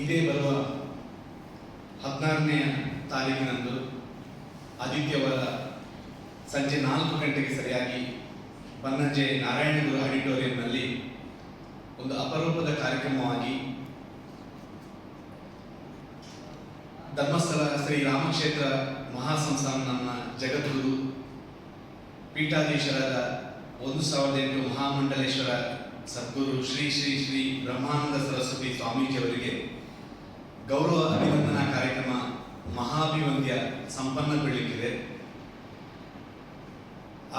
ಇದೇ ಬರುವ 16ನೇ ತಾರೀಕಿನಂದು ಆದಿತ್ಯವಾರ ಸಂಜೆ 4 ಗಂಟೆಗೆ ಸರಿಯಾಗಿ ಬನ್ನಂಜೆ ನಾರಾಯಣಗುರು ಆಡಿಟೋರಿಯಂನಲ್ಲಿ ಒಂದು ಅಪರೂಪದ ಕಾರ್ಯಕ್ರಮವಾಗಿ ಧರ್ಮಸ್ಥಳ ಶ್ರೀ ರಾಮಕ್ಷೇತ್ರ ಮಹಾಸಂಸ್ಥಾನ ಜಗದ್ಗುರು ಪೀಠಾಧೀಶರಾದ 1008 ಮಹಾಮಂಡಲೇಶ್ವರ ಸದ್ಗುರು ಶ್ರೀ ಶ್ರೀ ಶ್ರೀ ಬ್ರಹ್ಮಾನಂದ ಸರಸ್ವತಿ ಸ್ವಾಮೀಜಿಯವರಿಗೆ ಗೌರವ ಅಭಿನಂದನಾ ಕಾರ್ಯಕ್ರಮ ಮಹಾಭಿವಂದ್ಯ ಸಂಪನ್ನಗೊಳ್ಳಲಿಕ್ಕಿದೆ.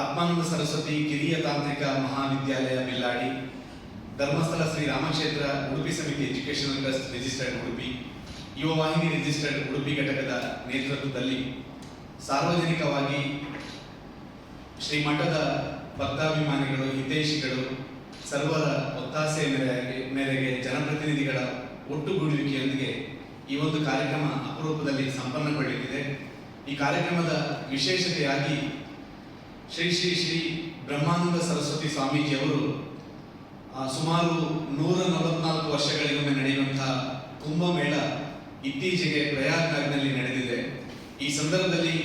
ಆತ್ಮಾನಂದ ಸರಸ್ವತಿ ಕಿರಿಯ ತಾಂತ್ರಿಕ ಮಹಾವಿದ್ಯಾಲಯ ಬಿಲ್ಲಾಡಿ, ಧರ್ಮಸ್ಥಳ ಶ್ರೀ ರಾಮಕ್ಷೇತ್ರ ಉಡುಪಿ ಸಮಿತಿ educational trust registered Udupi, Yuvavahini registered Udupi ಘಟಕದ ನೇತೃತ್ವದಲ್ಲಿ ಸಾರ್ವಜನಿಕವಾಗಿ ಶ್ರೀಮಠದ ಭಕ್ತಾಭಿಮಾನಿಗಳು, ಹಿತೈಷಿಗಳು ಸರ್ವರ ಒತ್ತಾಸೆಯ ಮೇರೆಗೆ ಜನಪ್ರತಿನಿಧಿಗಳ ಒಟ್ಟುಗೂಡುವಿಕೆಯೊಂದಿಗೆ ಈ ಒಂದು ಕಾರ್ಯಕ್ರಮ ಅಪರೂಪದಲ್ಲಿ ಸಂಪನ್ನಗೊಳ್ಳಲಿದೆ. ಈ ಕಾರ್ಯಕ್ರಮದ ವಿಶೇಷತೆಯಾಗಿ ಶ್ರೀ ಶ್ರೀ ಶ್ರೀ ಬ್ರಹ್ಮಾನಂದ ಸರಸ್ವತಿ ಸ್ವಾಮೀಜಿಯವರು ಸುಮಾರು 144 ವರ್ಷಗಳಿಗೊಮ್ಮೆ ನಡೆಯುವಂತಹ ಕುಂಭಮೇಳ ಇತ್ತೀಚೆಗೆ ಪ್ರಯಾಗ್ರಾಜ್ನಲ್ಲಿ ನಡೆದಿದೆ. ಈ ಸಂದರ್ಭದಲ್ಲಿ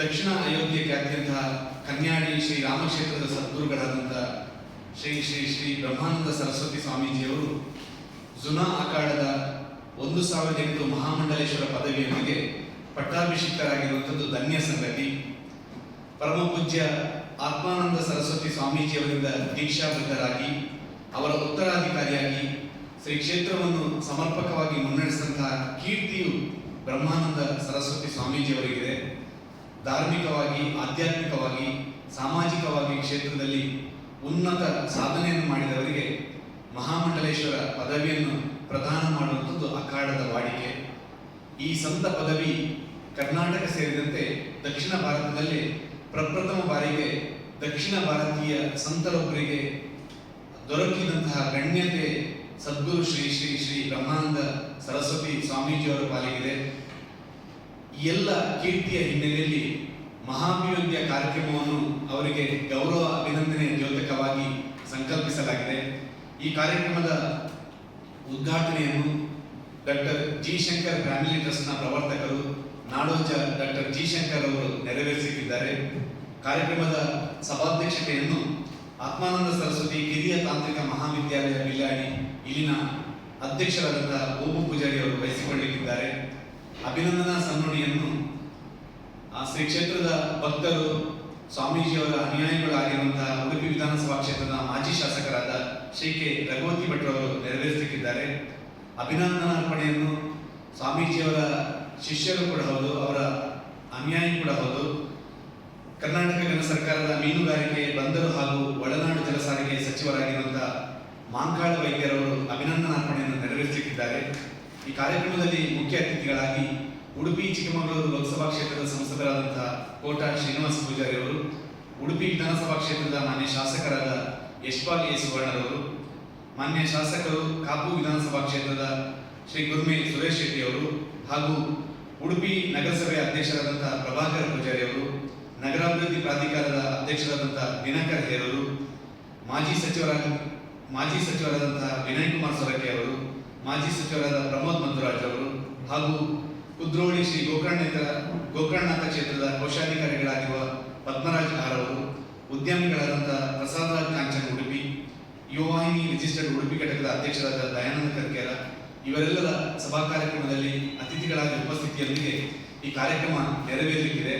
ದಕ್ಷಿಣ ಅಯೋಧ್ಯೆ ಖ್ಯಾತಿಯಂತಹ ಕನ್ಯಾಡಿ ಶ್ರೀ ರಾಮಕ್ಷೇತ್ರದ ಸದ್ಗುರುಗಳಾದಂತಹ ಶ್ರೀ ಶ್ರೀ ಶ್ರೀ ಬ್ರಹ್ಮಾನಂದ ಸರಸ್ವತಿ ಸ್ವಾಮೀಜಿಯವರು ಜುನಾ ಅಖಾಡದ 1008 ಮಹಾಮಂಡಲೇಶ್ವರ ಪದವಿಯೊಂದಿಗೆ ಪಟ್ಟಾಭಿಷಿಕ್ತರಾಗಿರುವಂಥದ್ದು ಧನ್ಯ ಸಂಗತಿ. ಪರಮ ಪೂಜ್ಯ ಆತ್ಮಾನಂದ ಸರಸ್ವತಿ ಸ್ವಾಮೀಜಿಯವರಿಂದ ದೀಕ್ಷಾಬದ್ಧರಾಗಿ ಅವರ ಉತ್ತರಾಧಿಕಾರಿಯಾಗಿ ಶ್ರೀ ಕ್ಷೇತ್ರವನ್ನು ಸಮರ್ಪಕವಾಗಿ ಮುನ್ನಡೆಸಿದಂತಹ ಕೀರ್ತಿಯು ಬ್ರಹ್ಮಾನಂದ ಸರಸ್ವತಿ ಸ್ವಾಮೀಜಿಯವರಿಗಿದೆ. ಧಾರ್ಮಿಕವಾಗಿ, ಆಧ್ಯಾತ್ಮಿಕವಾಗಿ, ಸಾಮಾಜಿಕವಾಗಿ ಕ್ಷೇತ್ರದಲ್ಲಿ ಉನ್ನತ ಸಾಧನೆಯನ್ನು ಮಾಡಿದವರಿಗೆ ಮಹಾಮಂಡಲೇಶ್ವರ ಪದವಿಯನ್ನು ಪ್ರದಾನ ಮಾಡುವಂಥದ್ದು ಅಖಾಡದ ವಾಡಿಕೆ. ಈ ಸಂತ ಪದವಿ ಕರ್ನಾಟಕ ಸೇರಿದಂತೆ ದಕ್ಷಿಣ ಭಾರತದಲ್ಲಿ ಪ್ರಪ್ರಥಮ ಬಾರಿಗೆ ದಕ್ಷಿಣ ಭಾರತೀಯ ಸಂತರೊಬ್ಬರಿಗೆ ದೊರಕಿದಂತಹ ಗಣ್ಯತೆ ಸದ್ಗುರು ಶ್ರೀ ಶ್ರೀ ಶ್ರೀ ಬ್ರಹ್ಮಾನಂದ ಸರಸ್ವತಿ ಸ್ವಾಮೀಜಿಯವರ ಪಾಲಿಗಿದೆ. ಎಲ್ಲ ಕೀರ್ತಿಯ ಹಿನ್ನೆಲೆಯಲ್ಲಿ ಮಹಾಭಿವಂದ್ಯ ಕಾರ್ಯಕ್ರಮವನ್ನು ಅವರಿಗೆ ಗೌರವ ಅಭಿನಂದನೆ ದ್ಯೋತಕವಾಗಿ ಸಂಕಲ್ಪಿಸಲಾಗಿದೆ. ಈ ಕಾರ್ಯಕ್ರಮದ ಉದ್ಘಾಟನೆಯನ್ನು ಡಾಕ್ಟರ್ ಜಿ ಶಂಕರ್ ಫ್ಯಾಮಿಲಿ ಟ್ರಸ್ಟ್ನ ಪ್ರವರ್ತಕರು ನಾಡೋಜ ಡಾಕ್ಟರ್ ಜಿ ಶಂಕರ್ ಅವರು ನೆರವೇರಿಸಿದ್ದಾರೆ. ಕಾರ್ಯಕ್ರಮದ ಸಭಾಧ್ಯಕ್ಷತೆಯನ್ನು ಆತ್ಮಾನಂದ ಸರಸ್ವತಿ ಕಿರಿಯ ತಾಂತ್ರಿಕ ಮಹಾವಿದ್ಯಾಲಯ ಬಿಲ್ಲಾಡಿ ಇಲ್ಲಿನ ಅಧ್ಯಕ್ಷರಾದಂತಹ ಓಬು ಪೂಜಾರಿ ಅವರು ವಹಿಸಿಕೊಳ್ಳಲಿದ್ದಾರೆ. ಅಭಿನಂದನಾ ಸನ್ನುಡಿಯನ್ನು ಶ್ರೀ ಕ್ಷೇತ್ರದ ಭಕ್ತರು, ಸ್ವಾಮೀಜಿಯವರ ಅನುಯಾಯಿಗಳಾಗಿರುವಂತಹ ಉಡುಪಿ ವಿಧಾನಸಭಾ ಕ್ಷೇತ್ರದ ಮಾಜಿ ಶಾಸಕರಾದ ಶ್ರೀ ಕೆ ರಘುವತಿ ಭಟ್ರವರು ನೆರವೇರಿಸಲಿಕ್ಕಿದ್ದಾರೆ. ಅಭಿನಂದನಾ ಅರ್ಪಣೆಯನ್ನು ಸ್ವಾಮೀಜಿಯವರ ಶಿಷ್ಯರು ಕೂಡ ಹೌದು, ಅವರ ಅನುಯಾಯಿ ಕೂಡ ಹೌದು, ಕರ್ನಾಟಕ ಕೇಂದ್ರ ಸರ್ಕಾರದ ಮೀನುಗಾರಿಕೆ, ಬಂದರು ಹಾಗೂ ಒಳನಾಡು ಜಲ ಸಾರಿಗೆ ಸಚಿವರಾಗಿರುವಂತಹ ಮಾಂಕಾಳ ವೈದ್ಯರವರು ಅಭಿನಂದನಾರ್ಪಣೆಯನ್ನು ನೆರವೇರಿಸಲಿಕ್ಕಿದ್ದಾರೆ. ಈ ಕಾರ್ಯಕ್ರಮದಲ್ಲಿ ಮುಖ್ಯ ಅತಿಥಿಗಳಾಗಿ ಉಡುಪಿ ಚಿಕ್ಕಮಗಳೂರು ಲೋಕಸಭಾ ಕ್ಷೇತ್ರದ ಸಂಸದರಾದಂತಹ ಕೋಟ ಶ್ರೀನಿವಾಸ ಪೂಜಾರಿ ಅವರು, ಉಡುಪಿ ವಿಧಾನಸಭಾ ಕ್ಷೇತ್ರದ ಮಾನ್ಯ ಶಾಸಕರಾದ ಯಶ್ಪಾಲ್ ಎ ಸುವರ್ಣರವರು, ಮಾನ್ಯ ಶಾಸಕರು ಕಾಪು ವಿಧಾನಸಭಾ ಕ್ಷೇತ್ರದ ಶ್ರೀ ಗುರ್ಮೆ ಸುರೇಶ್ ಶೆಟ್ಟಿ ಅವರು ಹಾಗೂ ಉಡುಪಿ ನಗರಸಭೆ ಅಧ್ಯಕ್ಷರಾದಂತಹ ಪ್ರಭಾಕರ್ ಪೂಜಾರಿ ಅವರು, ನಗರಾಭಿವೃದ್ಧಿ ಪ್ರಾಧಿಕಾರದ ಅಧ್ಯಕ್ಷರಾದಂತಹ ದಿನಕರ್ ಹೇರೂರು, ಮಾಜಿ ಸಚಿವರಾದಂತಹ ವಿನಯ್ ಕುಮಾರ್ ಸೊರಕೆ ಅವರು, ಮಾಜಿ ಸಚಿವರಾದ ಪ್ರಮೋದ್ ಮಧುರಾಜ್ ಅವರು ಹಾಗೂ ಕುದ್ರೋಳಿ ಶ್ರೀ ಗೋಕರ್ಣನಾಥ ಕ್ಷೇತ್ರದ ಕೋಶಾಧಿಕಾರಿಗಳಾಗಿರುವ ಪದ್ಮರಾಜ್ ಆರ್ ಅವರು, ಉದ್ಯಮಿಗಳಾದಂತಹ ಪ್ರಸಾದರಾಜ್ ಕಾಂಚನ್ ಉಡುಪಿ, ಯುವವಾಹಿನಿ ರಿಜಿಸ್ಟರ್ಡ್ ಉಡುಪಿ ಘಟಕದ ಅಧ್ಯಕ್ಷರಾದ ದಯಾನಂದ ಕರ್ಕೇರ ಇವರೆಲ್ಲರ ಸಭಾ ಕಾರ್ಯಕ್ರಮದಲ್ಲಿ ಅತಿಥಿಗಳಾಗಿ ಉಪಸ್ಥಿತಿಯೊಂದಿಗೆ ಈ ಕಾರ್ಯಕ್ರಮ ನೆರವೇರಲಿಕ್ಕಿದೆ.